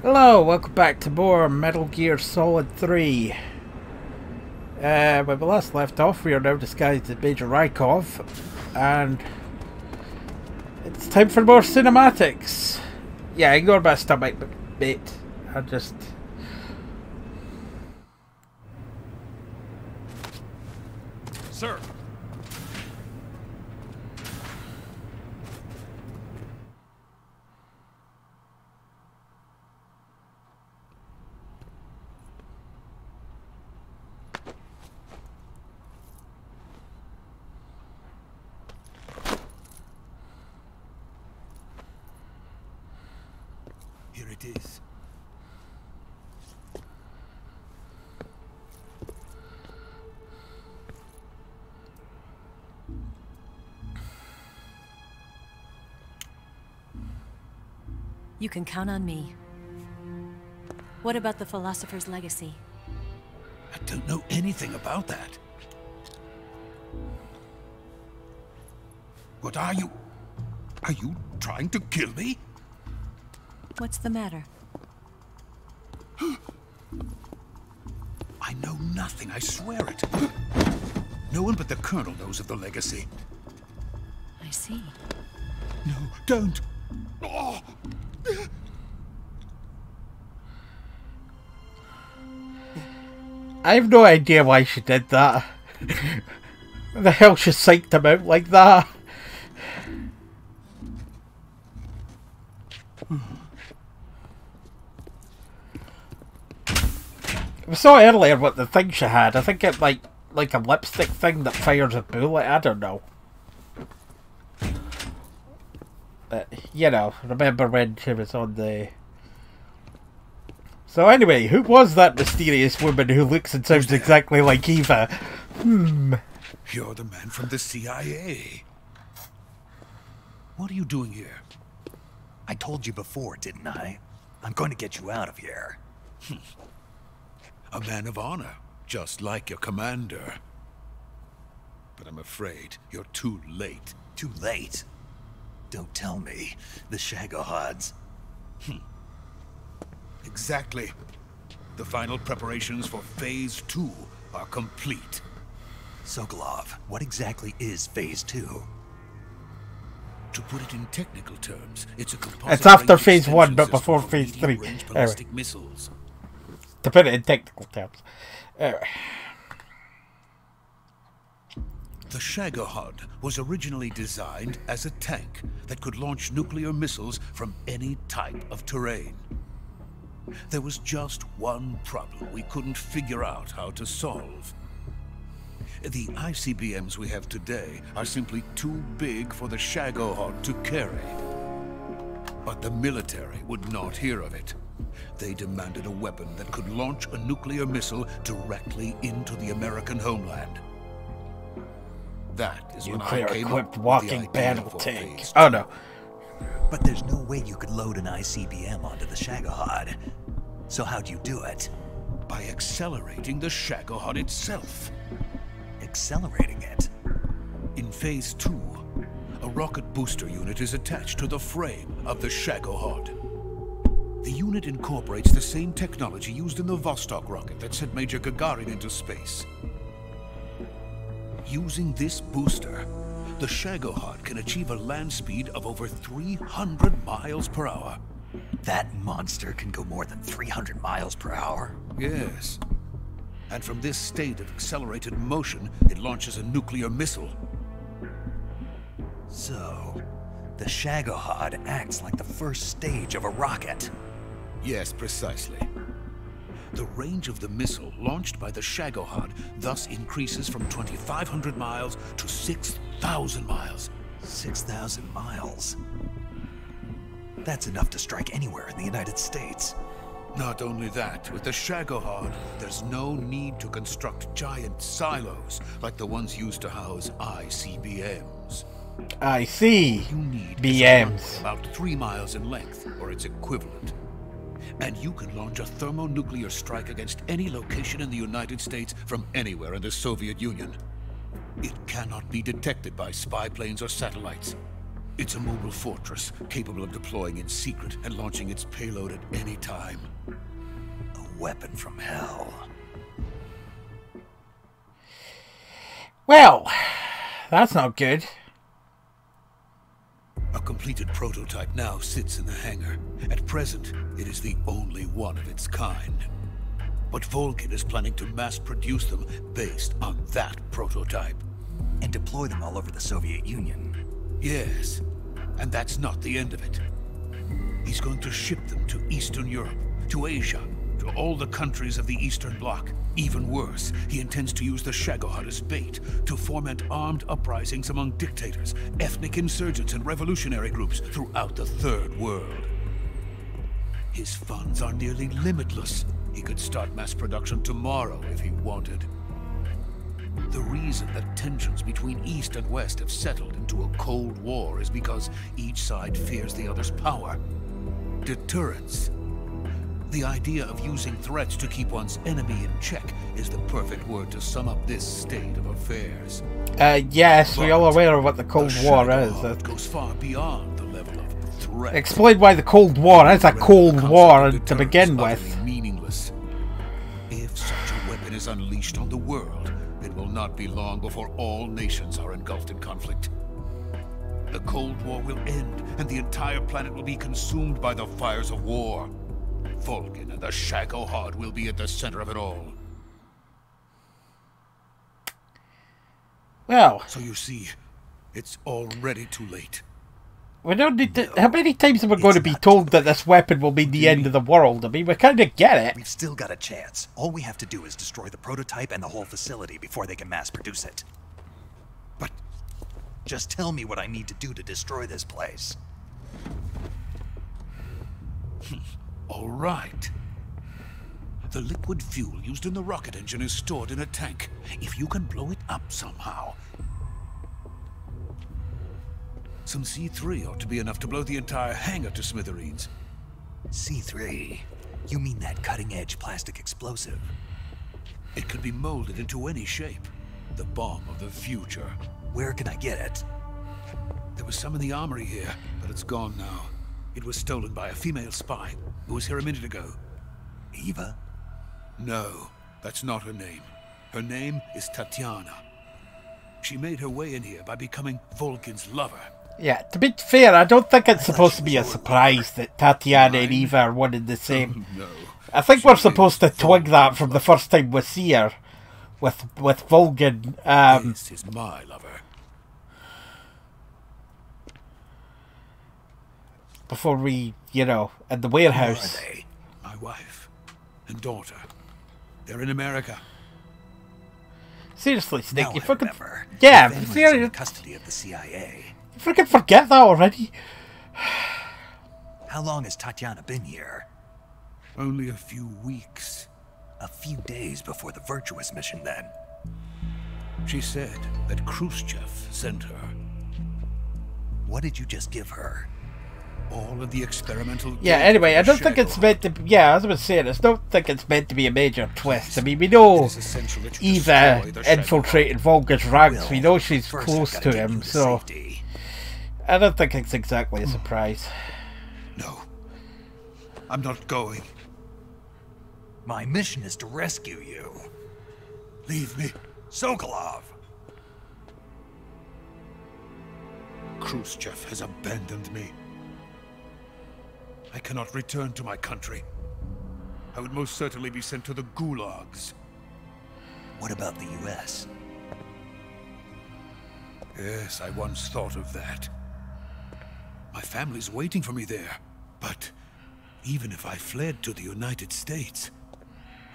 Hello, welcome back to more Metal Gear Solid 3. When we last left off, we are now disguised as Major Rykov, and it's time for more cinematics. Yeah, ignore my stomach bit. I just... Sir! Here it is. You can count on me. What about the philosopher's legacy? I don't know anything about that. What are you? Are you trying to kill me? What's the matter? I know nothing, I swear it. No one but the Colonel knows of the legacy. I see. No, don't! Oh. I have no idea why she did that. Why the hell she psyched him out like that? We saw earlier what the thing she had. I think it like a lipstick thing that fires a bullet. I don't know. But, you know, remember when she was on the... So anyway, who was that mysterious woman who looks and sounds exactly like Eva? You're the man from the CIA. What are you doing here? I told you before, didn't I? I'm going to get you out of here. A man of honor, just like your commander. But I'm afraid you're too late. Too late? Don't tell me. The Shagohods. Exactly. The final preparations for Phase 2 are complete. Sokolov, what exactly is Phase 2? To put it in technical terms, it's a composite... It's after range Phase 1, extension but system before for Phase 3. medium-range ballistic missiles. To put it in technical terms. Anyway. The Shagohod was originally designed as a tank that could launch nuclear missiles from any type of terrain. There was just one problem we couldn't figure out how to solve. The ICBMs we have today are simply too big for the Shagohod to carry. But the military would not hear of it. They demanded a weapon that could launch a nuclear missile directly into the American homeland. That is when I came up Nuclear-equipped with walking the idea battle for tank. Phase Oh 2. no. But there's no way you could load an ICBM onto the Shagohod. So how'd you do it? By accelerating the Shagohod itself. Accelerating it? In Phase 2, a rocket booster unit is attached to the frame of the Shagohod. The unit incorporates the same technology used in the Vostok rocket that sent Major Gagarin into space. Using this booster, the Shagohod can achieve a land speed of over 300 miles per hour. That monster can go more than 300 miles per hour? Yes. And from this state of accelerated motion, it launches a nuclear missile. So, the Shagohod acts like the first stage of a rocket. Yes, precisely. The range of the missile launched by the Shagohod thus increases from 2,500 miles to 6,000 miles. 6,000 miles? That's enough to strike anywhere in the United States. Not only that, with the Shagohod, there's no need to construct giant silos like the ones used to house ICBMs. I see. You need BMs. about 3 miles in length, or its equivalent. And you can launch a thermonuclear strike against any location in the United States from anywhere in the Soviet Union. It cannot be detected by spy planes or satellites. It's a mobile fortress, capable of deploying in secret and launching its payload at any time. A weapon from hell. Well, that's not good. A completed prototype now sits in the hangar. At present, it is the only one of its kind. But Vulcan is planning to mass-produce them based on that prototype. And deploy them all over the Soviet Union. Yes, and that's not the end of it. He's going to ship them to Eastern Europe, to Asia, to all the countries of the Eastern Bloc. Even worse, he intends to use the Shagohod as bait to foment armed uprisings among dictators, ethnic insurgents, and revolutionary groups throughout the Third World. His funds are nearly limitless. He could start mass production tomorrow if he wanted. The reason that tensions between East and West have settled into a Cold War is because each side fears the other's power. Deterrence. The idea of using threats to keep one's enemy in check is the perfect word to sum up this state of affairs. Yes, we're all aware of what the Cold War is. It goes far beyond the level of threat. Explain why the Cold War is a Cold War to begin with. Meaningless. If such a weapon is unleashed on the world, it will not be long before all nations are engulfed in conflict. The Cold War will end, and the entire planet will be consumed by the fires of war. Vulcan and the Shagohod will be at the center of it all. Well, so you see, it's already too late. We don't need to. How many times are we going to be told that this weapon will be the end of the world? I mean, we kind of get it. We've still got a chance. All we have to do is destroy the prototype and the whole facility before they can mass produce it. But just tell me what I need to do to destroy this place. All right. The liquid fuel used in the rocket engine is stored in a tank. If you can blow it up somehow. Some C3 ought to be enough to blow the entire hangar to smithereens. C3? You mean that cutting-edge plastic explosive? It could be molded into any shape. The bomb of the future. Where can I get it? There was some in the armory here, but it's gone now. It was stolen by a female spy who was here a minute ago. Eva? No, that's not her name. Her name is Tatiana. She made her way in here by becoming Vulcan's lover. Yeah, to be fair, I don't think it's supposed to be a surprise that Tatiana and Eva are one and the same. No. I think we're supposed to twig that from the first time we see her with Vulcan. This is my lover. Before we, you know, at the warehouse. Who are they? My wife and daughter. They're in America. Seriously, Snake, Now you I fucking... remember. Yeah, The family's in seriously. the custody of the CIA. You freaking forget that already. How long has Tatiana been here? Only a few weeks. A few days before the Virtuous mission, then. She said that Khrushchev sent her. What did you just give her? All of the experimental... Yeah, anyway, I don't think it's meant to... Yeah, as I was saying, I don't think it's meant to be a major twist. I mean, we know Eva infiltrated Volga's ranks. We know she's close to him, so... I don't think it's exactly a surprise. No. I'm not going. My mission is to rescue you. Leave me. Sokolov! Khrushchev has abandoned me. I cannot return to my country. I would most certainly be sent to the gulags. What about the US? Yes, I once thought of that. My family's waiting for me there. But even if I fled to the United States,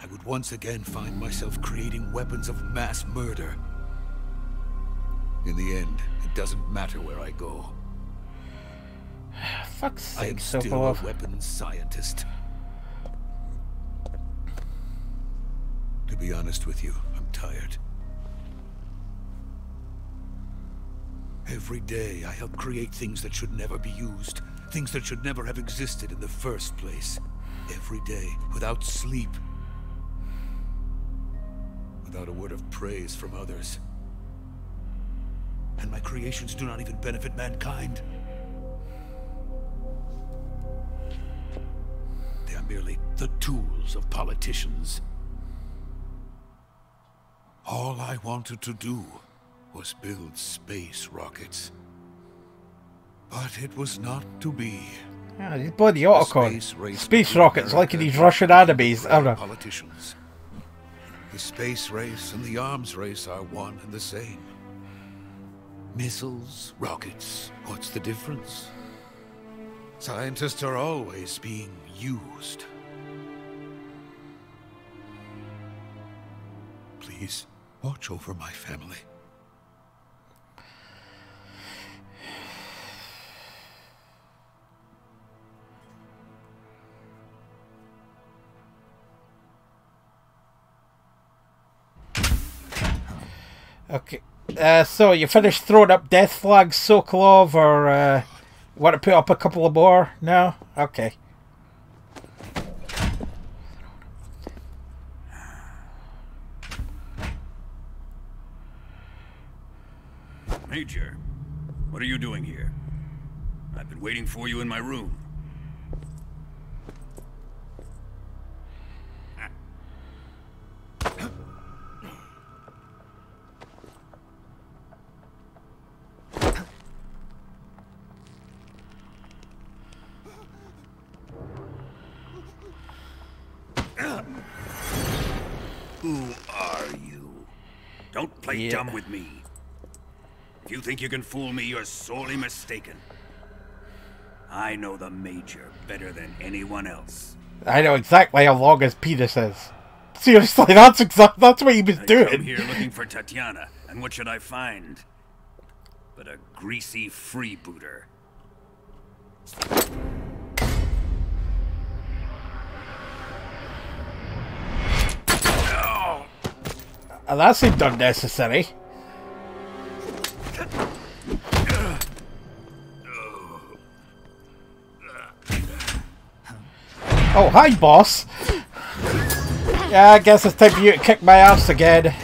I would once again find myself creating weapons of mass murder. In the end, it doesn't matter where I go. Fuck's I am sake, still a Sokolov. weapons scientist. To be honest with you, I'm tired. Every day I help create things that should never be used. Things that should never have existed in the first place. Every day, without sleep. Without a word of praise from others. And my creations do not even benefit mankind. merely the tools of politicians. All I wanted to do was build space rockets. But it was not to be. Yeah, he's bloody autocon. Space rockets, like in these Russian animes. I don't know. Politicians. The space race and the arms race are one and the same. Missiles, rockets, what's the difference? Scientists are always being used. Please, watch over my family. Okay. So you finished throwing up death flags, Sokolov, or want to put up a couple of more? No? Okay. Major, what are you doing here? I've been waiting for you in my room. Who are you? Don't play dumb with me. If you think you can fool me, you're sorely mistaken. I know the Major better than anyone else. I know exactly how long his penis is. Seriously, that's what he was doing. I come here looking for Tatiana, and what should I find? But a greasy freebooter. That seemed unnecessary. Oh, hi, boss. Yeah, I guess it's time for you to kick my ass again.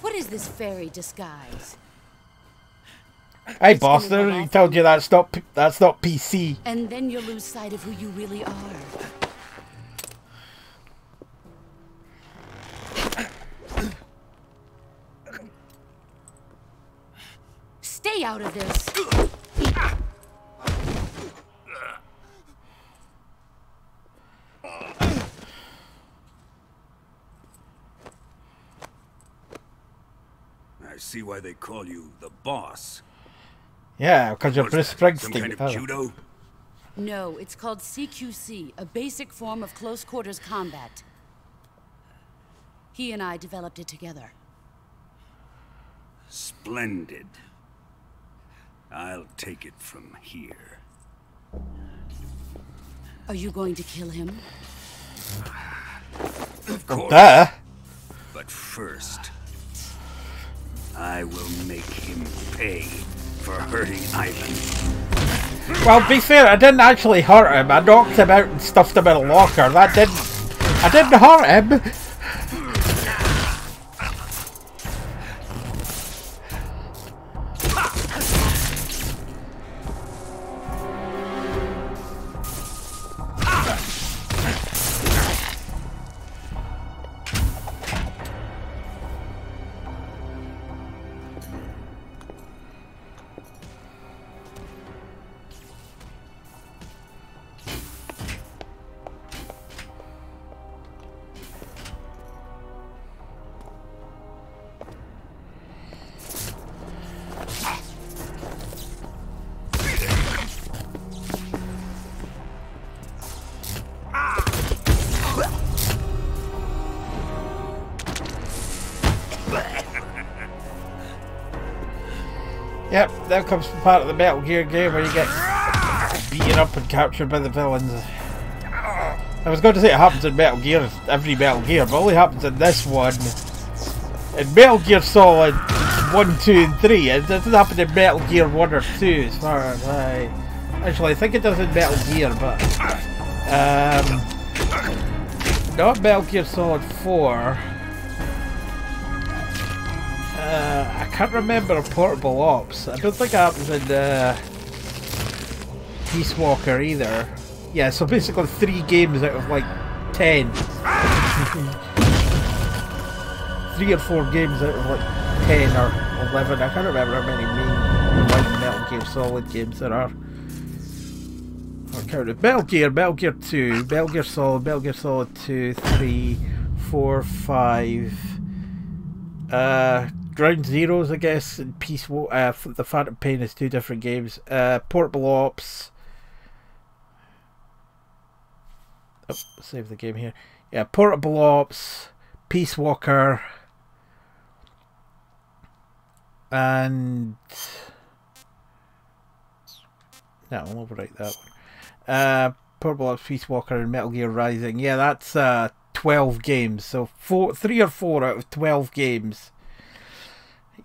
What is this fairy disguise? Hey, boss, I already told you that's not PC. And then you lose sight of who you really are. Stay out of this. I see why they call you the boss. Yeah, because you're Bruce Springsteen. Some kind of judo? No, it's called CQC, a basic form of close quarters combat. He and I developed it together. Splendid. I'll take it from here. Are you going to kill him? Of course. Duh. But first, I will make him pay for hurting Ivan. Well, be fair, I didn't actually hurt him. I knocked him out and stuffed him in a locker. I didn't hurt him. Yep, that comes from part of the Metal Gear game where you get beaten up and captured by the villains. I was going to say it happens in Metal Gear, every Metal Gear, but it only happens in this one. In Metal Gear Solid 1, 2 and 3, it doesn't happen in Metal Gear 1 or 2 as far as I... Actually, I think it does in Metal Gear, but... Not Metal Gear Solid 4. I can't remember a Portable Ops. I don't think it happens in Peace Walker either. Yeah, so basically 3 games out of like 10. 3 or 4 games out of like 10 or 11. I can't remember how many main Metal Gear Solid games there are. I counted Metal Gear 2, Metal Gear Solid 2, 3, 4, 5. Ground Zeroes, I guess, and the Phantom Pain is 2 different games. Portable Ops. Oh, save the game here. Yeah, Portable Ops, Peace Walker, and no, I'll overwrite that one. Portable Ops, Peace Walker, and Metal Gear Rising. Yeah, that's 12 games. So 3 or 4 out of 12 games.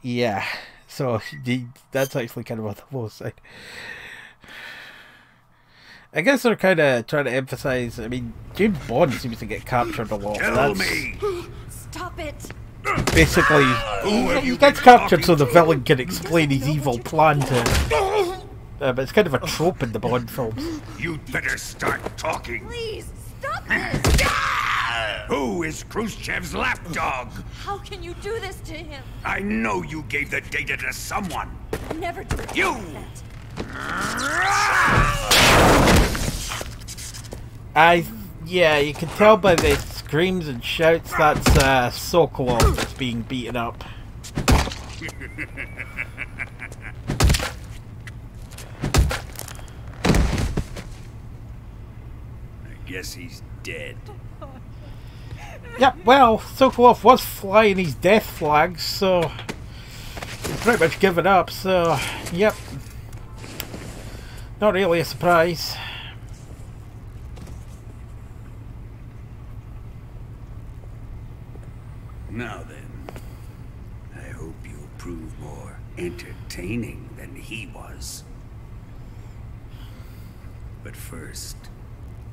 Yeah, so that's actually kind of on the low side. I guess they're kind of trying to emphasize. I mean, James Bond seems to get captured a lot. Kill me! Stop it! Basically, he gets captured so the villain can explain his evil plan to him. But it's kind of a trope in the Bond films. You'd better start talking. Please, stop this! Who is Khrushchev's lapdog? How can you do this to him? I know you gave the data to someone. Never do You! that. Yeah, you can tell by the screams and shouts that's Sokolov that's being beaten up. I guess he's dead. Yep, well, Sokolov was flying his death flags, so he's pretty much given up, so yep. Not really a surprise. Now then, I hope you'll prove more entertaining than he was. But first,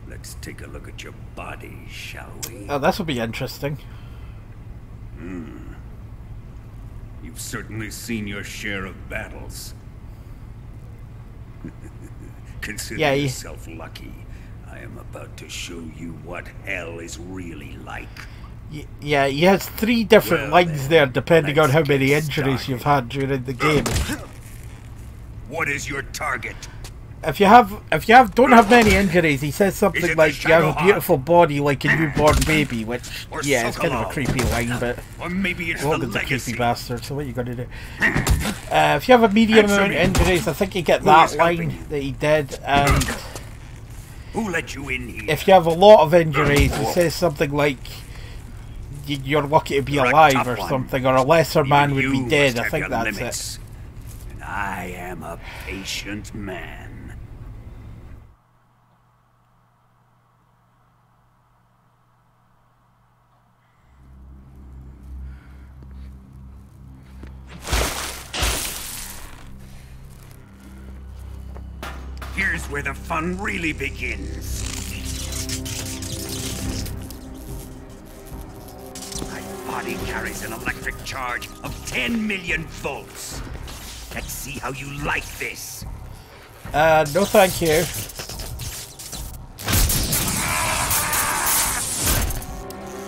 let's take a look at your body, shall we? Oh, this will be interesting. You've certainly seen your share of battles. Consider yourself lucky. I am about to show you what hell is really like. Yeah, he has 3 different lines then, there depending on how let's many get injuries started. you've had during the game. What is your target? If you don't have many injuries, he says something Is it like the you have a Shadowheart? beautiful body like a newborn baby, which Or yeah, it's kind of a Sokolov? creepy line, but Or maybe it's the Logan's a legacy. creepy bastard, so what are you gonna do? If you have a medium Answer amount of me. injuries, I think you get Who that is helping line you? that he did, and Who let you in here? if you have a lot of injuries, he says something like you're lucky to be You're a alive tough or one. something, or a lesser man would be You dead. must I have think your that's limits. it. And I am a patient man. Here's where the fun really begins. My body carries an electric charge of 10 million volts. Let's see how you like this. No thank you.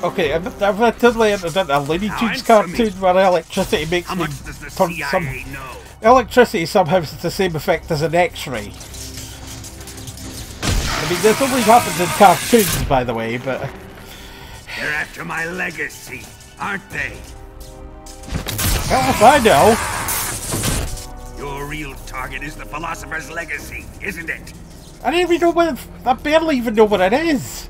Okay, I've totally entered a Looney Tunes answer cartoon me. where electricity makes How me much does the turn CIA know? Electricity somehow has the same effect as an X-ray. I mean, this only happens in cartoons, by the way, but They're after my legacy, aren't they? hell if I know. Your real target is the philosopher's legacy, isn't it? I don't even know what. I barely even know what it is.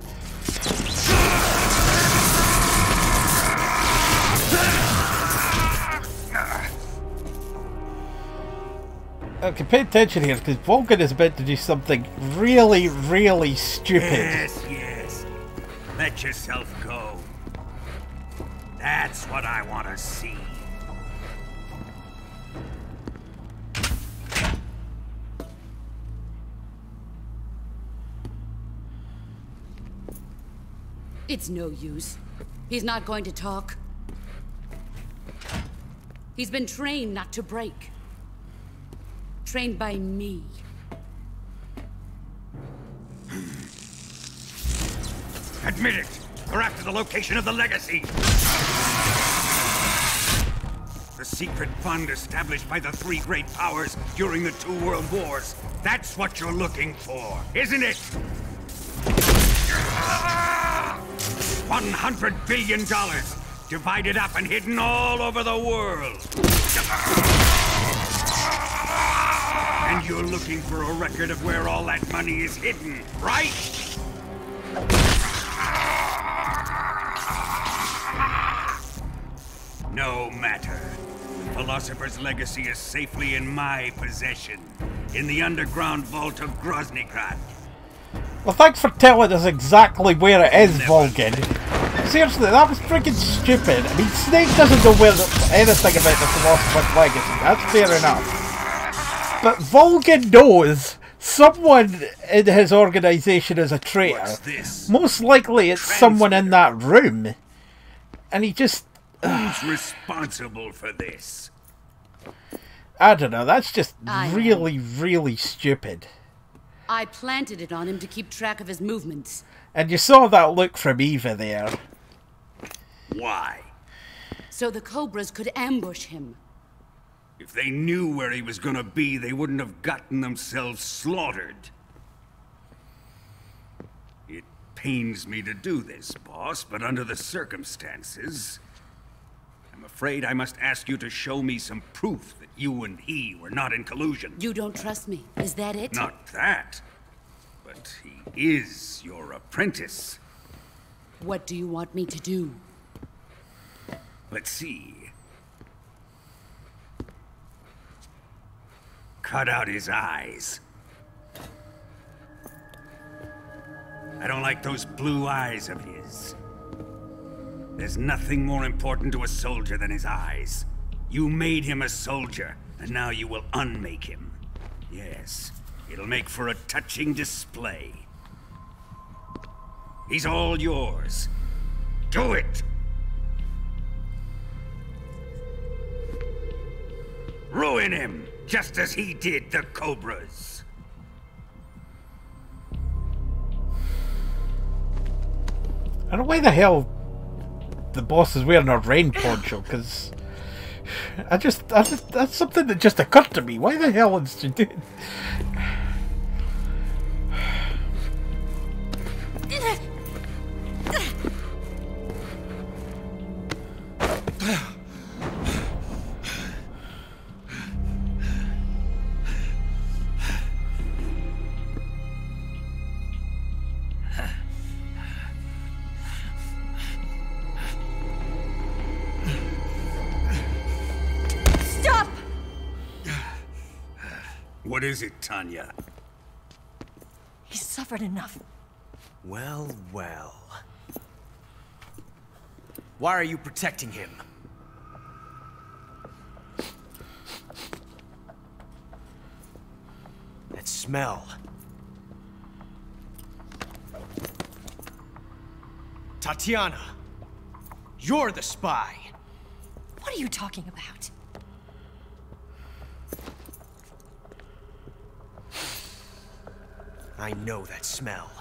Okay, pay attention here, because Vulcan is about to do something really, really stupid. Yes, yes. Let yourself go. That's what I want to see. It's no use. He's not going to talk. He's been trained not to break. Trained by me. Admit it! We're after the location of the legacy! The secret fund established by the three great powers during the 2 world wars. That's what you're looking for, isn't it? $100 billion, divided up and hidden all over the world. And you're looking for a record of where all that money is hidden, right? No matter. The Philosopher's legacy is safely in my possession, in the underground vault of Groznygrad. Well, thanks for telling us exactly where it is, Volgin. Seriously, that was freaking stupid. I mean, Snake doesn't know anything about the Philosopher's legacy. That's fair enough. But Volgin knows someone in his organisation is a traitor. What's this? Most likely it's someone in that room. And he just... Who's responsible for this? I don't know, that's just really, really stupid. I planted it on him to keep track of his movements. And you saw that look from Eva there. Why? So the Cobras could ambush him. If they knew where he was gonna be, they wouldn't have gotten themselves slaughtered. It pains me to do this, boss, but under the circumstances, I'm afraid I must ask you to show me some proof that you and he were not in collusion. You don't trust me, is that it? Not that, but he is your apprentice. What do you want me to do? Let's see. Cut out his eyes. I don't like those blue eyes of his. There's nothing more important to a soldier than his eyes. You made him a soldier, and now you will unmake him. Yes, it'll make for a touching display. He's all yours. Do it! Ruin him, just as he did the Cobras. I don't know why the hell the boss is wearing a rain poncho, because I just that's something that just occurred to me. Why the hell is she doing? What is it, Tanya? He's suffered enough. Well, well. Why are you protecting him? That smell. Tatiana, you're the spy. What are you talking about? I know that smell.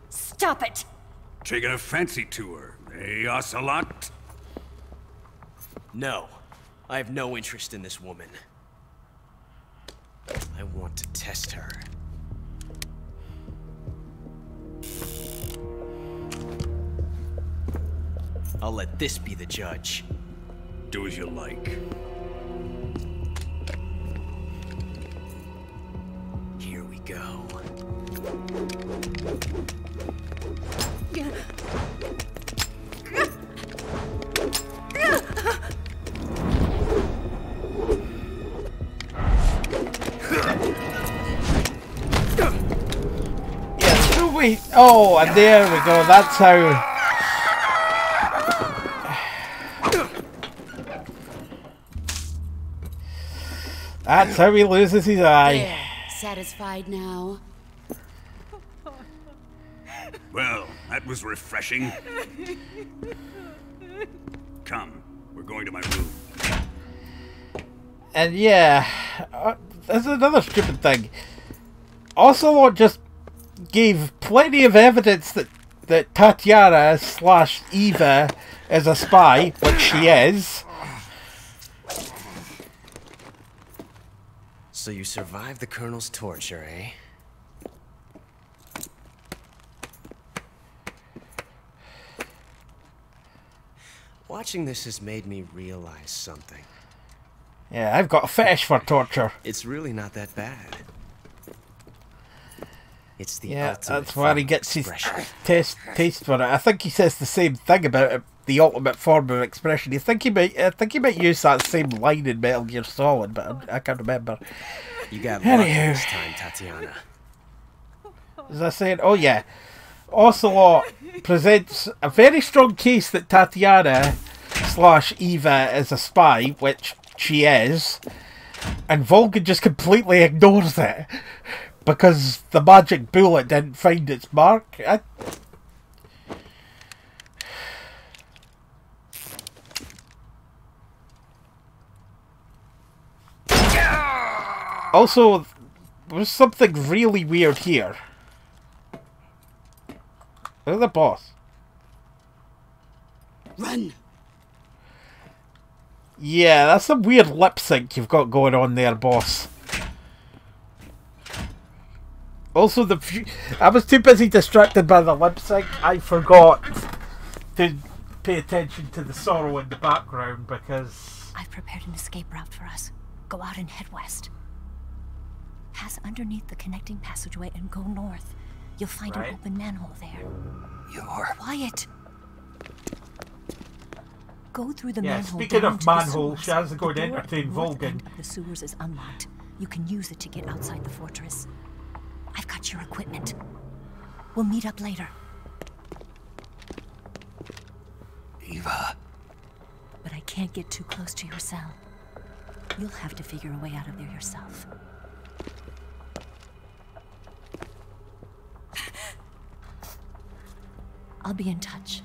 Stop it! Taking a fancy to her, eh, Ocelot? No, I have no interest in this woman. I want to test her. I'll let this be the judge. Do as you like. Here we go. Yeah, so we... Oh, and there we go. That's how... That's how he loses his eye. There. Satisfied now? Well, that was refreshing. Come, we're going to my room. And yeah, that's another stupid thing. Ocelot just gave plenty of evidence that Tatiana / Eva is a spy, which she is. So you survived the Colonel's torture, eh? Watching this has made me realize something. Yeah, I've got a fetish for torture. It's really not that bad. It's the Yeah, ultimate that's where he form gets of his expression. taste for it. I think he says the same thing about it, the ultimate form of expression. I think he might use that same line in Metal Gear Solid, but I can't remember. You got lucky Anywho. this time, Tatiana. As I said, oh yeah, Ocelot presents a very strong case that Tatiana / Eva is a spy, which she is, and Vulcan just completely ignores it because the magic bullet didn't find its mark. Also, there's something really weird here. Look at the boss. Run! Yeah, that's some weird lip sync you've got going on there, boss. Also, I was too busy distracted by the lip sync, I forgot to pay attention to the sorrow in the background because... I've prepared an escape route for us. Go out and head west. Pass underneath the connecting passageway and go north. You'll find an open manhole there. You're... Quiet! Go through the Yeah, manhole speaking down of to the manhole, sewers. Shaz is going to The door at entertain the north Vulcan. end of the sewers is unlocked. You can use it to get outside the fortress. I've got your equipment. We'll meet up later. Eva. But I can't get too close to your cell. You'll have to figure a way out of there yourself. I'll be in touch.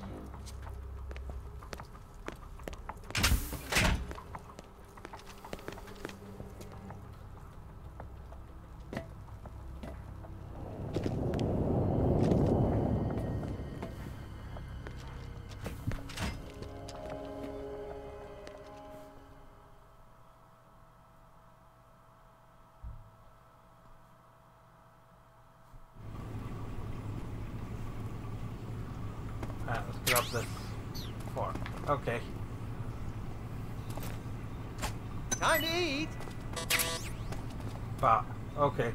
Let's grab this fork. Okay. Time to eat. But, okay.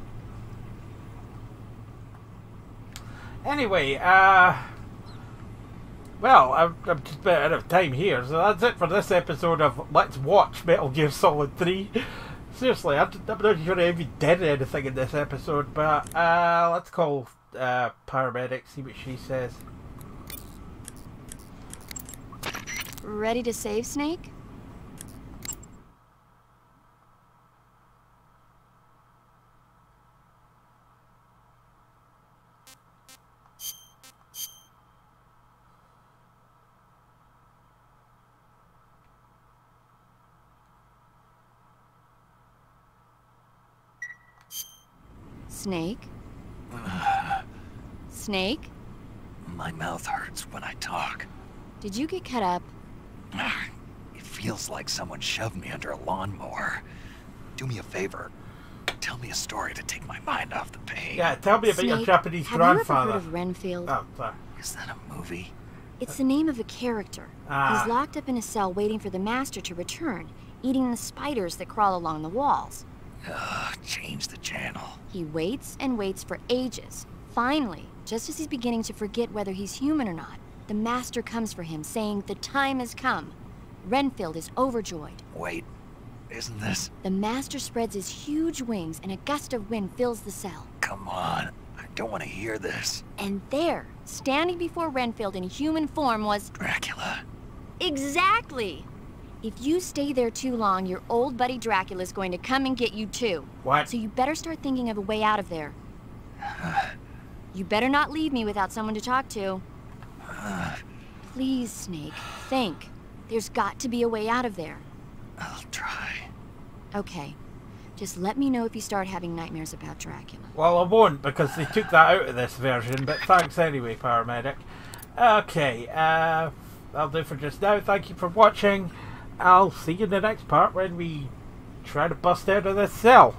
Anyway, well, I'm just about out of time here, so that's it for this episode of Let's Watch Metal Gear Solid 3. Seriously, I'm not sure I even did anything in this episode, but let's call paramedic, see what she says. Ready to save, Snake? Snake? Snake? My mouth hurts when I talk. Did you get cut up? It feels like someone shoved me under a lawnmower. Do me a favor. Tell me a story to take my mind off the pain. Yeah, tell me about your Snake, Japanese have you ever grandfather. heard of Renfield? Oh, sorry. Is that a movie? It's the name of a character. Ah. He's locked up in a cell waiting for the master to return, eating the spiders that crawl along the walls. Change the channel. He waits and waits for ages. Finally, just as he's beginning to forget whether he's human or not, the master comes for him, saying the time has come. Renfield is overjoyed. Wait, isn't this? The master spreads his huge wings and a gust of wind fills the cell. Come on, I don't want to hear this. And there, standing before Renfield in human form was... Dracula. Exactly! If you stay there too long, your old buddy Dracula's going to come and get you too. What? So you better start thinking of a way out of there. You better not leave me without someone to talk to. Please, Snake, think. There's got to be a way out of there. I'll try. Okay. Just let me know if you start having nightmares about Dracula. Well, I won't, because they took that out of this version, but thanks anyway, paramedic. Okay, that'll do for just now. Thank you for watching. I'll see you in the next part when we try to bust out of this cell.